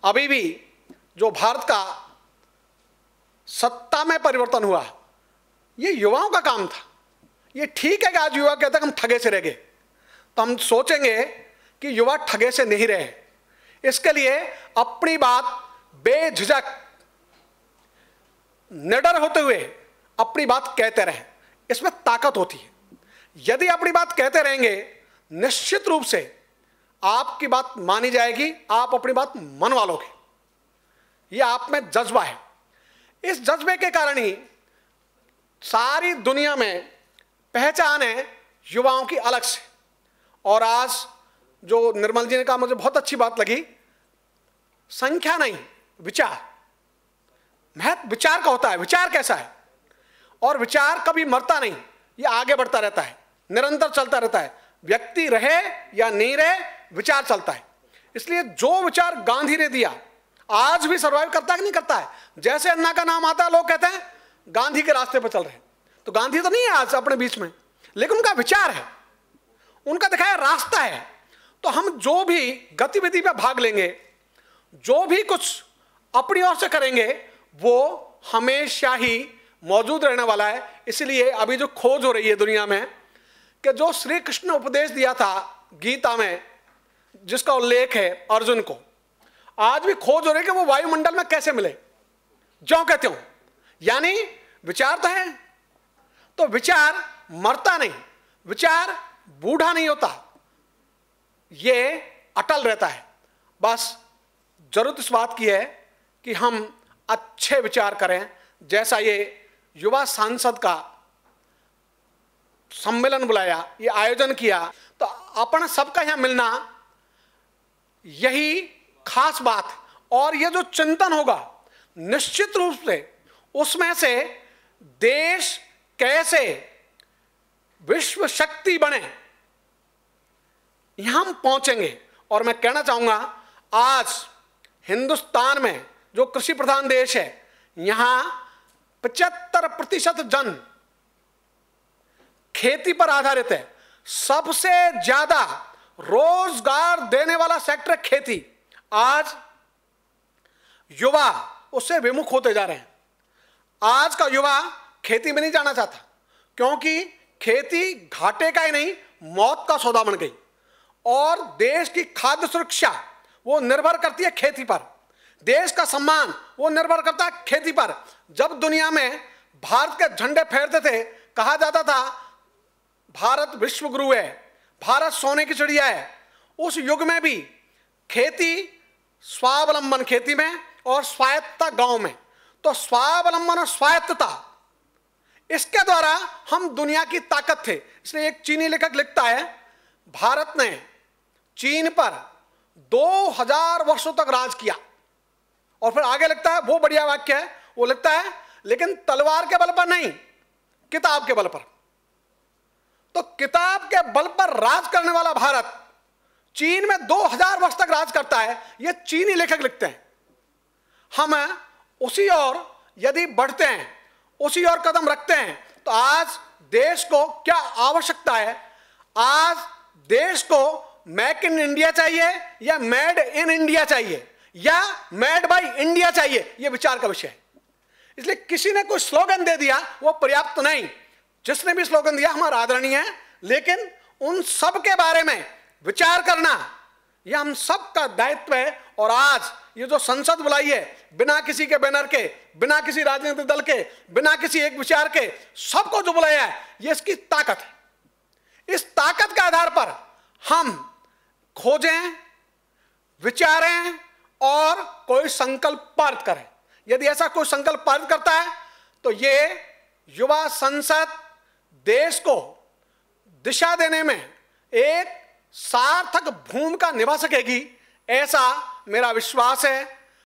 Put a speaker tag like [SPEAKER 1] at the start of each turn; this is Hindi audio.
[SPEAKER 1] अभी भी जो भारत का सत्ता में परिवर्तन हुआ, ये युवाओं का काम था। ये ठीक है कि आज युवा कहते हैं हम ठगे से रह गए, तो हम सोचेंगे कि युवा ठगे से नहीं रहे। इसके लिए अपनी बात बेझिझक निडर होते हुए अपनी बात कहते रहें, इसमें ताकत होती है। यदि अपनी बात कहते रहेंगे, निश्चित रूप से आपकी बात मानी जाएगी, आप अपनी बात मनवा लोगे। यह आप में जज्बा है। इस जज्बे के कारण ही सारी दुनिया में पहचान है युवाओं की अलग से। और आज जो निर्मल जी ने कहा, मुझे बहुत अच्छी बात लगी, संख्या नहीं विचार। महत्व विचार का होता है। विचार कैसा है? और विचार कभी मरता नहीं, ये आगे बढ़ता रहता है, निरंतर चलता रहता है। व्यक्ति रहे या नहीं रहे, विचार चलता है। इसलिए जो विचार गांधी ने दिया आज भी सर्वाइव करता है कि नहीं करता है? जैसे अन्ना का नाम आता है, लोग कहते हैं गांधी के रास्ते पर चल रहे हैं। तो गांधी तो नहीं है आज अपने बीच में, लेकिन उनका विचार है, उनका दिखाया रास्ता है। तो हम जो भी गतिविधि में भाग लेंगे, जो भी कुछ अपनी ओर से करेंगे, वो हमेशा ही मौजूद रहने वाला है। इसलिए अभी जो खोज हो रही है दुनिया में कि जो श्री कृष्ण ने उपदेश दिया था गीता में, जिसका उल्लेख है अर्जुन को, आज भी खोज हो रही है कि वो वायुमंडल में कैसे मिले, जो कहते हो। यानी विचार तो है, तो विचार मरता नहीं, विचार बूढ़ा नहीं होता, ये अटल रहता है। बस जरूरत इस बात की है कि हम अच्छे विचार करें। जैसा ये युवा सांसद का सम्मेलन बुलाया, ये आयोजन किया, तो अपन सबका यहां मिलना यही खास बात है। और ये जो चिंतन होगा, निश्चित रूप से उसमें से देश कैसे विश्व शक्ति बने, यहां हम पहुंचेंगे। और मैं कहना चाहूंगा, आज हिंदुस्तान में जो कृषि प्रधान देश है, यहां 75% जन खेती पर आधारित है। सबसे ज्यादा रोजगार देने वाला सेक्टर खेती। आज युवा उससे विमुख होते जा रहे हैं। आज का युवा खेती में नहीं जाना चाहता, क्योंकि खेती घाटे का ही नहीं, मौत का सौदा बन गई। और देश की खाद्य सुरक्षा वो निर्भर करती है खेती पर, देश का सम्मान वो निर्भर करता है खेती पर। जब दुनिया में भारत के झंडे फहरते थे, कहा जाता था भारत विश्व गुरु है, भारत सोने की चिड़िया है। उस युग में भी खेती, स्वावलंबन खेती में और स्वायत्तता गांव में। तो स्वावलंबन और स्वायत्तता, इसके द्वारा हम दुनिया की ताकत थे। इसलिए एक चीनी लेखक लिखता है, भारत ने चीन पर 2000 वर्षों तक राज किया। और फिर आगे लिखता है, वो बढ़िया वाक्य है, वो लिखता है, लेकिन तलवार के बल पर नहीं, किताब के बल पर। तो किताब के बल पर राज करने वाला भारत चीन में 2000 वर्ष तक राज करता है, ये चीनी लेखक लिखते हैं। हम उसी ओर यदि बढ़ते हैं, उसी ओर कदम रखते हैं, तो आज देश को क्या आवश्यकता है? आज देश को मेक इन इंडिया चाहिए या मेड इन इंडिया चाहिए या मेड बाय इंडिया चाहिए? यह विचार का विषय है। इसलिए किसी ने कोई स्लोगन दे दिया, वो पर्याप्त नहीं। जिसने भी स्लोगन दिया हमारा आदरणीय है, लेकिन उन सब के बारे में विचार करना यह हम सब का दायित्व है। और आज ये जो संसद बुलाई है, बिना किसी के बैनर के, बिना किसी राजनीतिक दल के, बिना किसी एक विचार के, सबको जो बुलाया है, ये इसकी ताकत है। इस ताकत के आधार पर हम खोजें, विचारें और कोई संकल्प पारित करें। यदि ऐसा कोई संकल्प पारित करता है, तो ये युवा संसद देश को दिशा देने में एक सार्थक भूमिका निभा सकेगी, ऐसा मेरा विश्वास है।